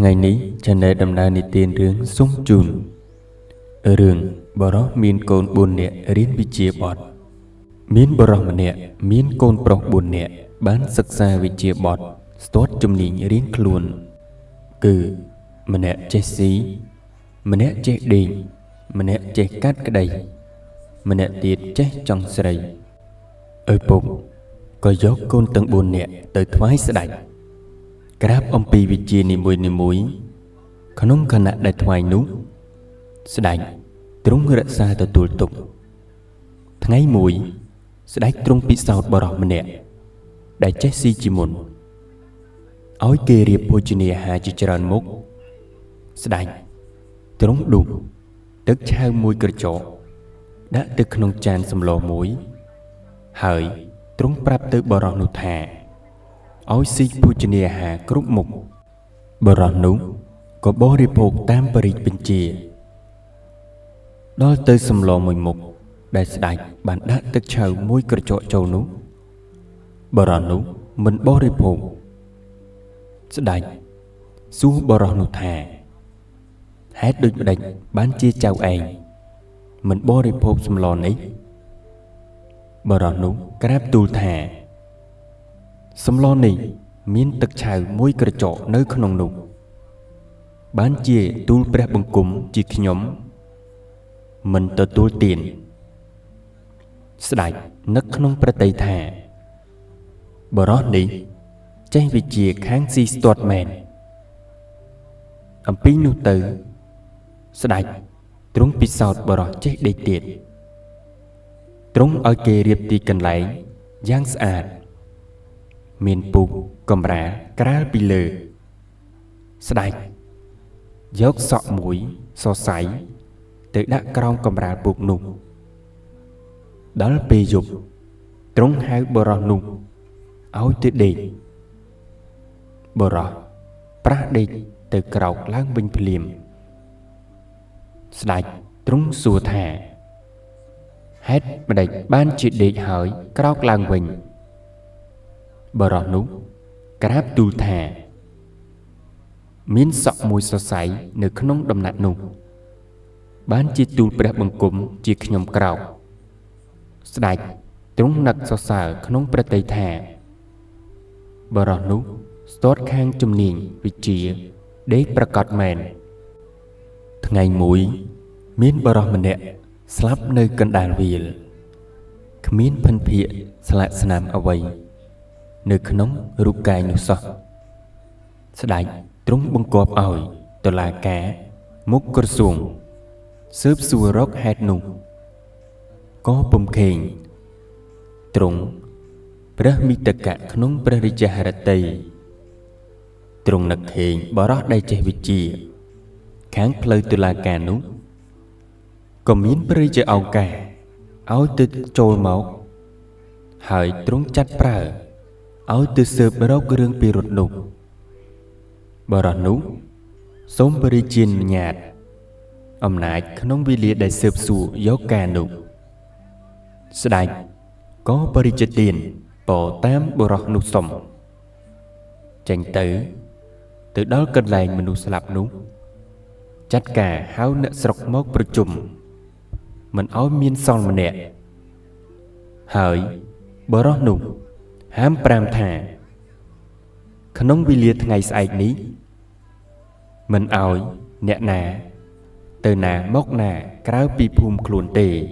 Ngày ní cha nè đầm na ni tiền rương sung chun rương bờ đó miên côn buồn nè riết bị chia bọt miên bờ đó mà nè miên côn bọc buồn nè bán sắc xa bị chia bọt tốt chùm nịnh riết luôn cứ mà nè che xí mà nè che đình mà nè che cát cái đầy mà nè tiệt che trong sợi ơi bụng có dốc côn tầng buồn nè tới thoái sẽ đạch Grab ông pi vị chia ni mũi khả nông khả nạ đại thoại nú sẽ đánh trúng rạ xa tờ tùl tục ngay mũi sẽ đánh trúng bị sao bò rọc mà nè đại chết si chỉ muốn áo kê riệp hô chì nè hà chì tràn mốc sẽ đánh trúng đụng tức chao mũi cờ chỗ đã tức khả nông chan xâm lò mũi hỡi trúng prap tới bò rọc nụ thà áo si hô chì nè hà cướp mục bò rọc nú có bó riệp hô tam bà rịt bình chìa đó tới xâm lò mùi mục đại sẽ đánh bạn đã tức chào mũi cờ chỗ châu nú bò rọc nú mình bó riệp hô sẽ đánh xu bò rọc nụ thà hết đôi đánh bán chia chào anh mình bó riệp hô xâm lò nấy bò rọc nú Grab tùl thà xâm lò này miên tức chào mũi cờ chỗ nơi khăn nông nụ bán chia tùl bè bằng cúm chỉ khi nhóm mình tờ tùl tiền sẽ đánh nấc khăn bè tây thà bờ đó này chạy vì chia kháng si stọt mẹn âm pí nụ tử sẽ đánh trúng bị sọt bờ đó chạy đầy tiệt trúng ở kề riệp tì cần lấy giang sạch miền bục cầm rá cá bị lờ sẽ đánh dốc sọ mũi so sánh tự đã cong cầm rá buộc nụ đó là bì dục trúng hai bờ rò nụ áo tuyết đề bờ rò pra đề từ cầu lang bình phìm sạch trúng xua thả hết mà đẩy ban chuyện đề hỏi cầu lang bình bờ rò nụ Grab tùl thả miến sọ mùi so sánh nơi khăn nông đầm nạt nụ bán chi tùl bè bằng cúm chỉ khi nhóm cầu sạch trúng nặc so sở khăn nông bè tây thả bờ rò nụ tốt khang chùm nịnh vị trí đế bà cọt mẹn ngày mũi miến bờ rò mà nẹ slap nơi cân đàn vìl miến phân phịa sạ sạ nàm ở vầy nơi khăn nông rụt cài nụ sọ sẽ đánh trúng bông cọp ỏi tờ là cá múc cơ xuồng xớp xua rốc hạt nụ có bông khền trúng Brahmi tất cả khăn nông Brahrichaharati trùng nặc hiện bỏ rót đây chạy vị chìa kháng plei tờ là cá nụ có miến Brahricha áo cá áo tư trôi máu hỡi trúng chát prờ áo tư sợp rốc rương bì rụt nụ bờ rò nú sống bờ đi chiên nhạt ông nãy khăn nông vi liệt đại sợp sủ gió cà nụ sẽ đánh có bờ đi chơi tiền bỏ tám bờ rò nụ sống tranh từ đó cần lành mình nụ sạp nú chát cả háo nợ sọc mốc bờ chùm mình áo miên son mà nẹ hỡi bờ rò nụ hám pram thả khăn nông vi liệt ngày sạch ní mình ỏi nẹ nà từ nà mốc nà cáo bị phùm khuôn tề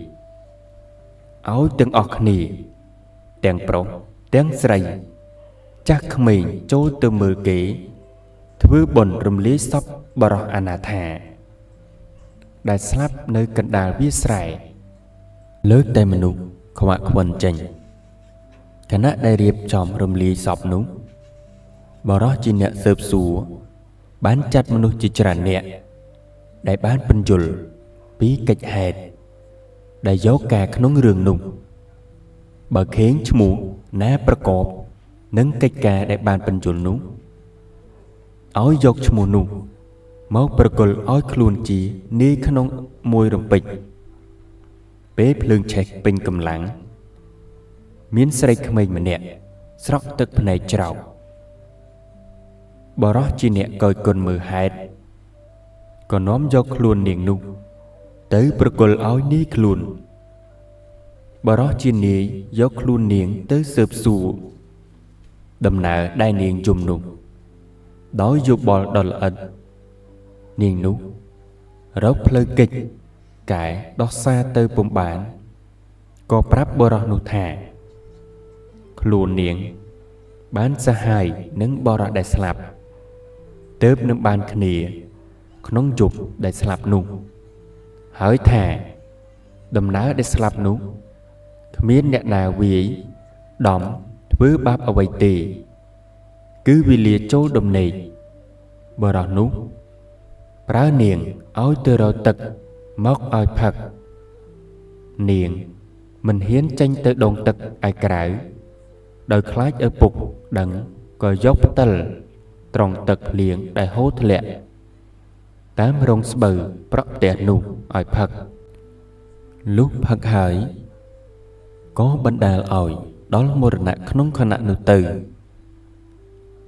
áo từng ọc nì tiếng pro tiếng sray chắc mình chỗ từ mưa kế thứ bồn rùm lý sắp bà rọ anatha đại slap nơi cận đà viết sray lỡ tay mình nụ không ạ quần chành khả nạ đại riệp chòm rùm lý sọp nụ bà rọ chỉ nẹ sợp xúa bán chặt manu chỉ tràn nẹ đại bán bình dùl bí cách hẹt đại gió cà khăn nông rường nung bà khiến chú mũ ná bà cọp nâng cách cà đại bán bình dùl nung áo dọc chú mũ nung máu bà col áo khuôn chỉ ní khăn nông môi rồng bịch bếp lương chạy bình cầm lắng miến sạch khmây mà nẹ sọc tức này trào បរោះជាអ្នកកយគុណមើលហេតុក៏នាំយកខ្លួននាងនោះទៅប្រគល់ឲ្យនាយខ្លួនបរោះជានាយយកខ្លួននាងទៅស៊ើបសួរដំណើរដែលនាងយំនោះដោយយោបល់ដល់ល្អិតនាងនោះរកផ្លូវកិច្ចកែដោះសារទៅពុំបានក៏ប្រាប់បរោះនោះថាខ្លួននាងបានសហាយនឹងបរោះដែលស្លាប់ទើបនឹងបានគ្នាក្នុងយប់ដែលស្លាប់នោះហើយថាដំណើរដែលស្លាប់នោះគ្មានអ្នកណាវាយដំធ្វើបាបអ្វីទេគឺវេលាចូលដំណេកបរោះនោះប្រើនាងឲ្យទៅរកទឹកមកឲ្យផឹកនាងមិនហ៊ានចេញទៅដងទឹកឯក្រៅដោយខ្លាចឪពុកដឹងក៏យកផ្តិលត្រង់ទឹកភ្លៀងដែលហូរធ្លាក់តាមរងស្បូវប្រក់ផ្ទះនោះឲ្យផឹកលុះផឹកហើយក៏បណ្ដាលឲ្យដល់មរណៈក្នុងខណៈនោះទៅ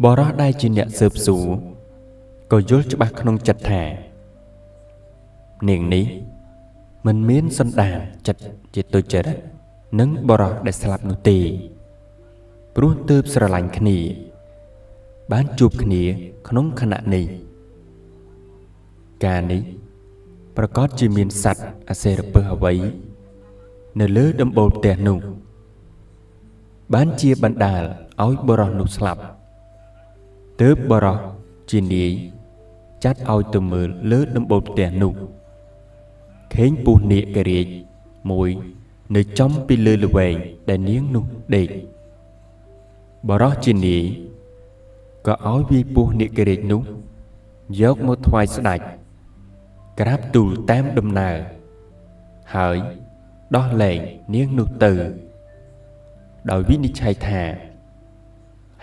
បរោះដែលជាអ្នកស៊ើបសួរក៏យល់ច្បាស់ក្នុងចិត្តថានាងនេះមិនមានសន្តានចិត្តជាទុច្ចរិតនឹងបរោះដែលស្លាប់នោះទេព្រោះទើបស្រឡាញ់គ្នាបានជួបគ្នាក្នុងខណៈនេះការនេះប្រកាសជាមានសត្វអសេរពឹសអ្វីនៅលើដំបូលផ្ទះនោះបានជាបណ្ដាលឲ្យបរោះនោះស្លាប់ទើបបរោះជានាយចាត់ឲ្យទៅមើលលើដំបូលផ្ទះនោះឃើញពស់នាគរាជមួយនៅចំពីលើល្វែងដែលនាងនោះដេកបរោះជានាយក៏ឲ្យវាយពស់នាគរាជនោះយកមកថ្វាយស្ដេចក្រាបទូលតាមដំណើរហើយដោះលែងនាងនោះទៅដោយវិនិច្ឆ័យថា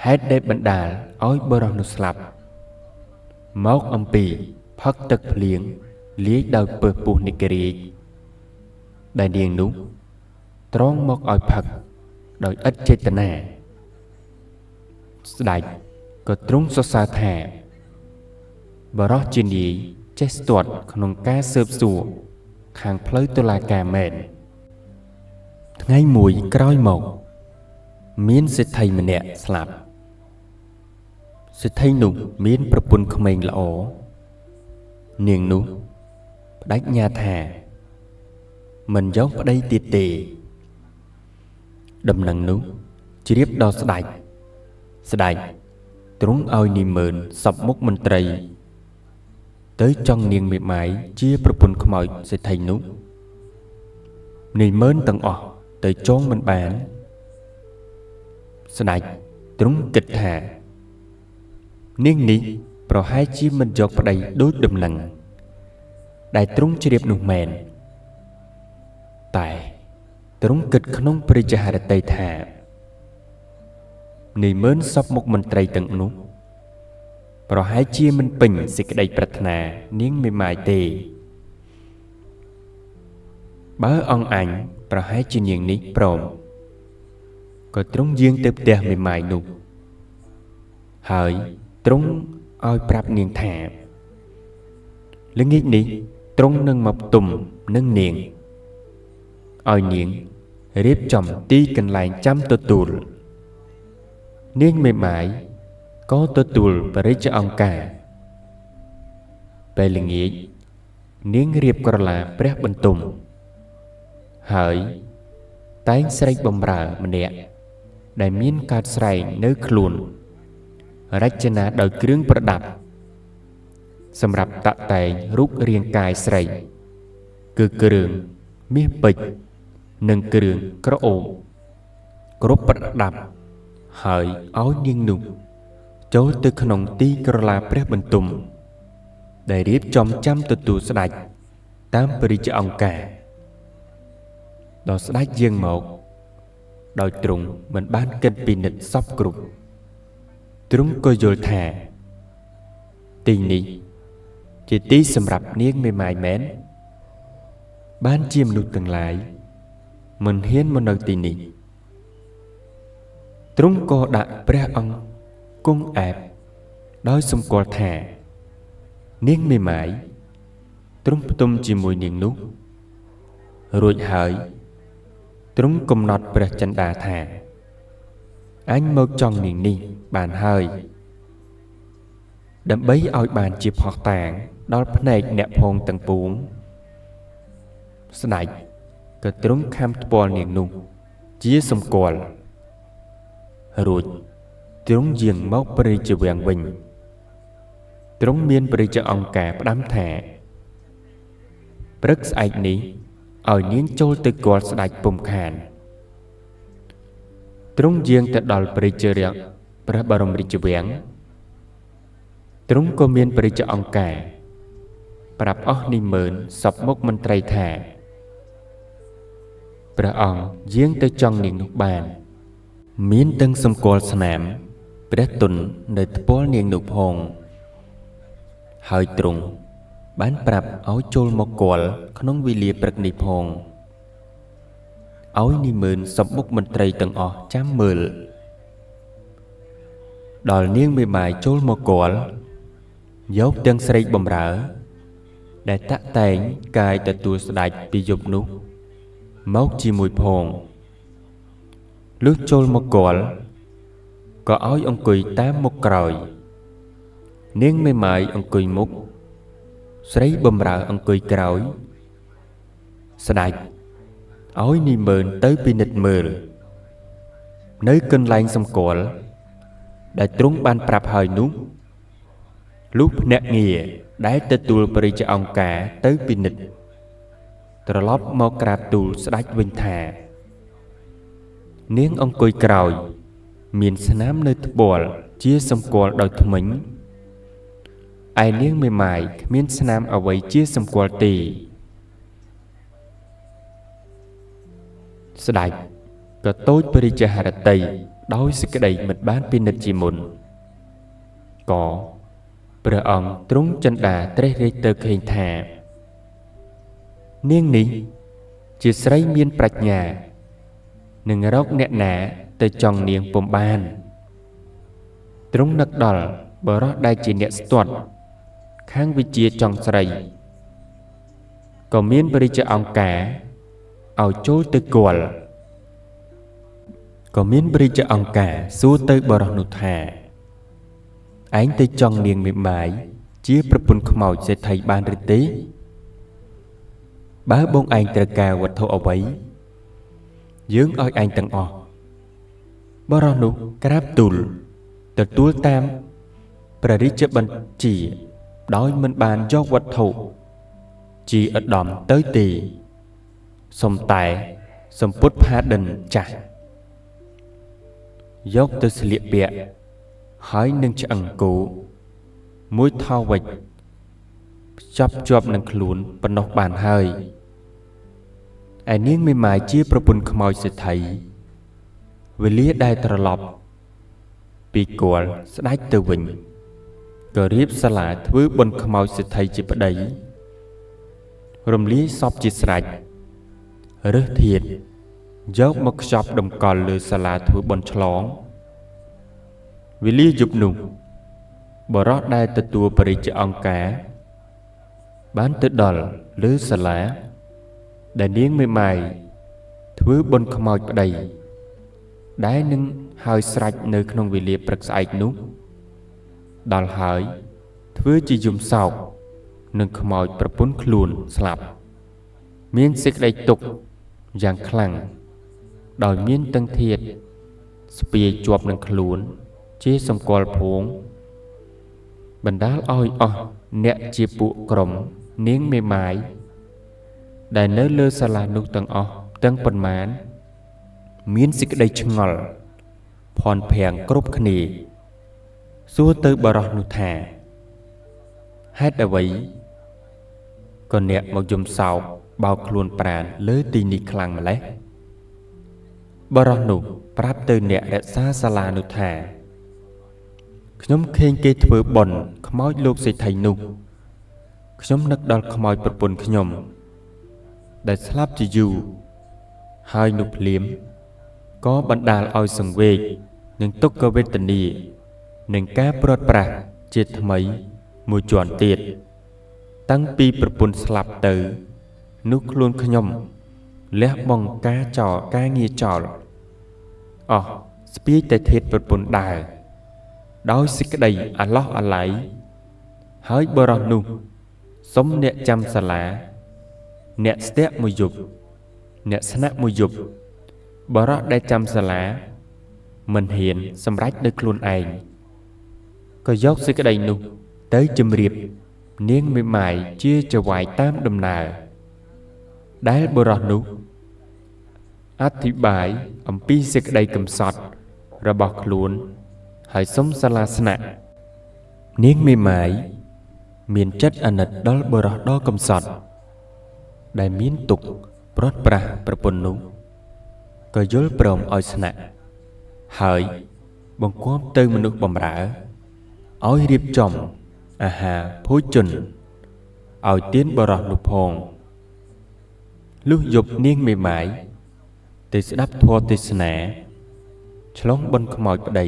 ហេតុដែលបណ្ដាលឲ្យបរោះនោះស្លាប់មកអំពីផឹកទឹកភ្លៀងលាយដោយពើពស់នាគរាជដែលនាងនោះត្រង់មកឲ្យផឹកដោយឥតចេតនាស្ដេចក៏ទ្រង់សរសើរថាបរោះជានាយចេះស្ទាត់ក្នុងការស៊ើបសួរខាងផ្លូវតុលាការមែនថ្ងៃមួយក្រោយមកមានសេដ្ឋីម្នាក់ស្លាប់សេដ្ឋីនោះមានប្រពន្ធក្មេងល្អនាងនោះបដិញ្ញាថាមិនយកប្តីទៀតទេដំណឹងនោះជ្រាបដល់ស្ដេចទ្រង់ឲ្យនិមឺនសពមុខមន្ត្រីទៅចង់នាងមេម៉ាយជាប្រពន្ធខ្មោចសេដ្ឋីនោះនិមឺនទាំងអស់ទៅចងមិនបានស្ដេចទ្រង់គិតថានាងនេះប្រហែលជាមិនយកប្តីដូចដំណឹងដែលទ្រង់ជ្រាបនោះមែនតែទ្រង់គិតក្នុងព្រះចហារតីថានិមឺនសពមុខមន្ត្រីទាំងនោះប្រហែលជាមិនពេញសេចក្តីប្រាថ្នានាងមេម៉ាយទេបើអង្គអញប្រហែលជានាងនេះព្រមក៏ទ្រង់យាងទៅផ្ទះមេម៉ាយនោះហើយទ្រង់ឲ្យប្រាប់នាងថាល្ងាចនេះទ្រង់នឹងមកផ្ទុំនឹងនាងឲ្យនាងរៀបចំទីកន្លែងចាំទទួលនាងមេម៉ាយក៏ទទួលបរិជ្ជអង្ការពេលល្ងាចនាងរៀបក្រឡាព្រះបន្ទុំហើយតែងស្រែកបំរើម្នាក់ដែលមានកើតស្រែងនៅខ្លួនរចនាដោយគ្រឿងប្រដាប់សម្រាប់តាក់តែងរូបរាងកាយស្រីគឺគ្រឿងមាសពេជ្រនិងគ្រឿងក្រអូបគ្រប់ប្រដាប់ហើយឲ្យនាងនោះចូលទៅក្នុងទីក្រឡាព្រះបន្ទុំដែលរៀបចំចាំទទួលស្ដេចតាមបរិជ្ជអង្ការដល់ស្ដេចយាងមកដោយទ្រង់មិនបានគិតពិនិត្យសពគ្រប់ទ្រង់ក៏យល់ថាទីនេះជាទីសម្រាប់នាងមេម៉ាយមែនបានជាមនុស្សទាំងឡាយមិនហ៊ានមកនៅទីនេះទ្រង់ក៏ដាក់ព្រះអង្គគង់អែប ដោយសម្គាល់ថានាងមេម៉ាយទ្រង់ផ្ទុំជាមួយនាងនោះរួចហើយទ្រង់កំណត់ព្រះចិន្តាថាអញមកចង់នាងនេះបានហើយដើម្បីឲ្យបានជាផុសតាងដល់ភ្នែកអ្នកផងទាំងពួងស្ដេចក៏ទ្រង់ខំថ្ពាល់នាងនោះជាសម្គាល់រួចទ្រង់យាងមកព្រះរាជវាំងវិញទ្រង់មានព្រះរាជអង្គការផ្ដាំថាព្រឹកស្អែកនេះឲ្យនាងចូលទៅគាល់ស្ដេចពុំខានទ្រង់យាងទៅដល់ព្រះបរមរាជវាំងទ្រង់ក៏មានព្រះរាជអង្គការប្រាប់អស់និមឺនសពមុខមន្ត្រីថាព្រះអង្គយាងទៅចង់នាងនោះបានមានទាំងសម្គាល់ស្នាមព្រះទុននៅថ្ពាល់នាងនោះផងហើយទ្រង់បានប្រាប់ឲ្យចូលមកគាល់ក្នុងវេលាព្រឹកនេះផងឲ្យនិមឺនសពមុខមន្ត្រីទាំងអស់ចាំមើលដល់នាងមេម៉ាយចូលមកគាល់យកទាំងស្រីបំរើដែលតាក់តែងកាយទទួលស្ដេចពីយប់នោះមកជាមួយផងលុះចូលមកគាល់ក៏ឲ្យអង្គុយតាមមុខក្រោយនាងមេម៉ាយអង្គុយមុខស្រីបំរើអង្គុយក្រោយស្ដេចឲ្យនិមឺនទៅពិនិត្យមើលនៅកន្លែងសម្គាល់ដែលទ្រង់បានប្រាប់ហើយនោះលុះភ្នាក់ងារដែលទទួលព្រះរាជអង្គការទៅពិនិត្យត្រឡប់មកក្រាបទូលស្ដេចវិញថានាងអង្គុយក្រោយមានស្នាមនៅថ្ពាល់ជាសម្គាល់ដោយធ្មេញឯនាងមេម៉ាយគ្មានស្នាមអ្វីជាសម្គាល់ទេស្ដេចក៏ទូចព្រះរាជហឫទ័យដោយសេចក្តីមិនបានពិនិត្យជាមុនក៏ព្រះអង្គទ្រង់ចិន្តាត្រេះរិះទៅឃើញថានាងនេះជាស្រីមានប្រាជ្ញានឹងរកអ្នកណាទៅចង់នាងពុំបានទ្រង់នឹកដល់បរិសដែលជាអ្នកស្ទាត់ខាងវិជាចង់ស្រីក៏មានព្រះរាជអង្គការឲ្យចូលទៅគាល់ក៏មានព្រះរាជអង្គការសួរទៅបរិសនោះថាឯងទៅចង់នាងមេម៉ាយជាប្រពន្ធខ្មោចសេដ្ឋីបានឬទេបើបងឯងត្រូវការវត្ថុអ្វីយើងឲ្យឯងទាំងអស់បរិសនោះក្រាបទូលទទួលតាមព្រះរាជបញ្ជាដោយមិនបានយកវត្ថុជាឧត្តមទៅទេសុំតែសម្ពុតផាដិនចាស់យកទៅស្លៀកពាក់ហើយនឹងឆ្អឹងគោមួយថោវិចចាប់ជាប់នឹងខ្លួនប៉ុណ្ណោះបានហើយឯនាងមេម៉ាយជាប្រពន្ធខ្មោចសេដ្ឋីវេលាដែលត្រឡប់ពីគាល់ស្ដេចទៅវិញក៏រៀបសាលាធ្វើបុណ្យខ្មោចសេដ្ឋីជាប្តីរំលាយសពជាស្រេចរើសធាតុយកមកខ្ចប់តម្កល់លើសាលាធ្វើបុណ្យឆ្លងវេលាយប់នោះបរិសដែលទទួលព្រះរាជអង្គការបានទៅដល់លើសាលាដែលនាងមេម៉ាយធ្វើបុណ្យខ្មោចប្តីដែលនឹងហើយស្រេចនៅក្នុងវេលាព្រឹកស្អែកនោះដល់ហើយធ្វើជាយំសោកនឹងខ្មោចប្រពន្ធខ្លួនស្លាប់មានសេចក្តីទុក្ខយ៉ាងខ្លាំងដោយមានទាំងធាតុស្ពាយជាប់នឹងខ្លួនជាសម្គាល់ភួងបណ្ដាលឲ្យអស់អ្នកជាពួកក្រុមនាងមេម៉ាយដែលនៅលើសាលានោះទាំងអស់ទាំងប៉ុន្មានមានសេចក្តីឆ្ងល់ភ័ន្តភ័ងគ្រប់គ្នាសួរទៅបរិសនោះថាហេតុអ្វីក៏អ្នកមកយំសោកបោកខ្លួនប្រាណលើទីនេះខ្លាំងម្ល៉េះបរិសនោះប្រាប់ទៅអ្នករក្សាសាលានោះថាខ្ញុំឃើញគេធ្វើបុណ្យខ្មោចលោកសេដ្ឋីនោះខ្ញុំនឹកដល់ខ្មោចប្រពន្ធខ្ញុំដែលស្លាប់ជាយូរហើយនោះភ្លាមក៏បណ្ដាលឲ្យសង្វេគនឹងទុក្ខវេទនានឹងការព្រាត់ប្រាស ជាថ្មីមួយជាន់ទៀតតាំងពីប្រពន្ធស្លាប់ទៅនោះខ្លួនខ្ញុំលះបង់ការងារចោលអស់ស្ពាយតែធាតុប្រពន្ធដើរដោយសេចក្តីអាឡោះអាល័យហើយបរិសនោះសុំអ្នកចាំសាលាអ្នកស្ទាក់មួយយប់អ្នកស្នាក់មួយយប់បរិសដែលចាំសាលាមិនហ៊ានសម្រេចដោយខ្លួនឯងក៏យកសេចក្តីនោះទៅជម្រាបនាងមេម៉ាយជាចៅហ្វាយតាមដំណើរដែលបុរសនោះអធិប្បាយអំពីសេចក្តីកំសត់របស់ខ្លួនហើយសុំសាលាស្នាក់នាងមេម៉ាយមានចិត្តអាណិតដល់បុរសដ៏កំសត់ដែលមានទុក្ខព្រាត់ប្រាសប្រពន្ធនោះក៏យល់ព្រមឲ្យស្នាក់ហើយបង្គាប់ទៅមនុស្សបម្រើឲ្យរៀបចំអាហារភោជនឲ្យទានបរិសនោះផងលុះយប់នាងមេម៉ាយទៅស្ដាប់ធម៌ទេសនាឆ្លងបនខ្មោចប្តី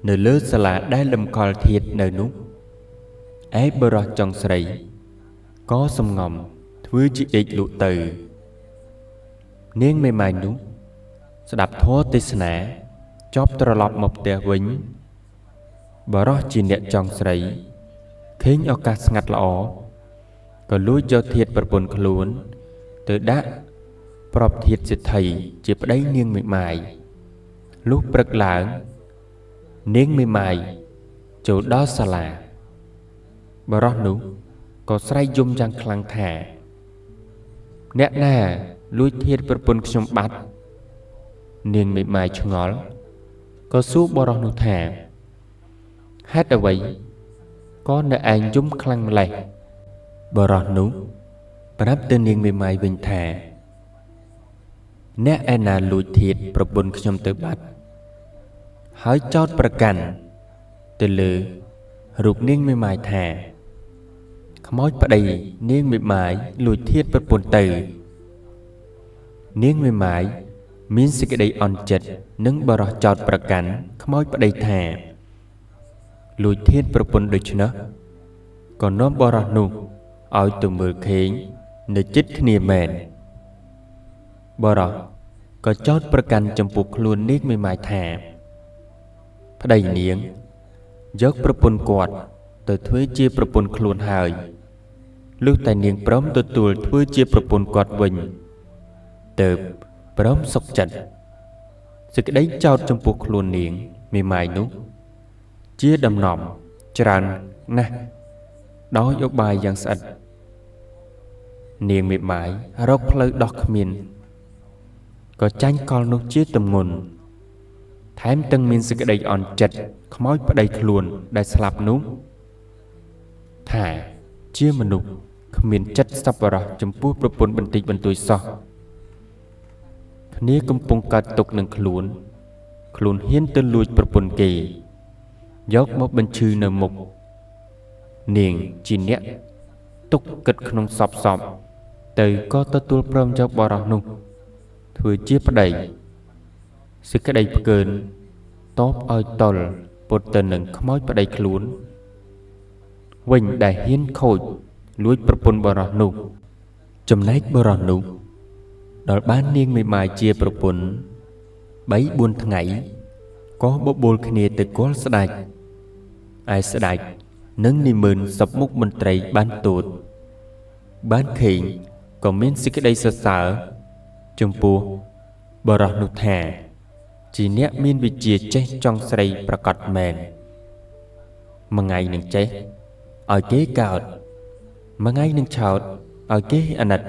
នៅលើសាលាដែលតម្កល់ធាតុនៅនោះឯបរិសចុងស្រីក៏សំងំធ្វើជាដេកលក់ទៅនាងមេម៉ាយនោះស្ដាប់ធម៌ទេសនាចប់ត្រឡប់មកផ្ទះវិញបរិសជាអ្នកចុងស្រីឃើញឱកាសស្ងាត់ល្អក៏លួចយកធាតុប្រពន្ធខ្លួនទៅដាក់ប្រពធាតុសេដ្ឋីជាប្តីនាងមេម៉ាយលុះព្រឹកឡើងនាងមេម៉ាយចូលដល់សាលាបរិសនោះក៏ស្រែកយំយ៉ាងខ្លាំងថាអ្នកណាលួចធាតុប្រពន្ធខ្ញុំបាត់នាងមេម៉ាយឆ្ងល់ក៏សួរបរិសនោះថាហេតុអ្វីក៏នៅឯងយំខ្លាំងម្ល៉េះបរិសនោះប្រាប់ទៅនាងមេម៉ាយវិញថាអ្នកឯណាលួចធាតុប្រពន្ធខ្ញុំទៅបាត់ហើយចោទប្រកាន់ទៅលើរូបនាងមេម៉ាយថាខ្មោចប្តីនាងមេម៉ាយលួចធាតុប្រពន្ធទៅនាងមេម៉ាយមានសេចក្តីអន់ចិត្តនឹងបរិសចោទប្រកាន់ខ្មោចប្តីថាលួចធាតុប្រពន្ធដូច្នោះក៏នាំបរិសនោះឲ្យទៅមើលឃើញនៅចិត្តគ្នាមែនបរិសក៏ចោទប្រកាន់ចំពោះខ្លួននាងមេម៉ាយថាប្តីនាងយកប្រពន្ធគាត់ទៅធ្វើជាប្រពន្ធខ្លួនហើយលុះតែនាងព្រមទទួលធ្វើជាប្រពន្ធគាត់វិញទើបព្រមសុខចិត្តសេចក្តីចោទចំពោះខ្លួននាងមេម៉ាយនោះជាដំណំច្រើនណាស់ដោយឧបាយយ៉ាងស្អិតនាងមេម៉ាយរកផ្លូវដោះគ្មានក៏ចាញ់កលនោះជាទម្ងន់ថែមទាំងមានសេចក្តីអន់ចិត្តខ្មោចប្តីខ្លួនដែលស្លាប់នោះថាជាមនុស្សគ្មានចិត្តសប្បុរសចំពោះប្រពន្ធបន្តិចបន្តួចសោះគ្នាកំពុងកើតទុកនឹងខ្លួនហ៊ានទៅលួចប្រពន្ធគេយកមកបញ្ឈឺនៅមុខនាងជាអ្នកទុកគិតក្នុងសពទៅក៏ទទួលព្រមយកបរិសនោះធ្វើជាប្តីសេចក្តីផ្កើនតបឲ្យតល់ពុតទៅនឹងខ្មោចប្តីខ្លួនវិញដែលហ៊ានខូចលួចប្រពន្ធបរិសនោះចំណែកបរិសនោះដល់បាននាងមេម៉ាយជាប្រពន្ធ 3-4 ថ្ងៃក៏បបួលគ្នាទៅគាល់ស្ដេចឯស្ដេចនឹងនិមន្តសពមុខមន្ត្រីបានទូតបានឃើញក៏មានសេចក្តីសរសើរចំពោះបរិសនោះថាជាអ្នកមានវិជ្ជាចេះចង់ស្រីប្រកបមែនមួយថ្ងៃនឹងចេះឲ្យគេកោតមួយថ្ងៃនឹងឆោតឲ្យគេអាណិត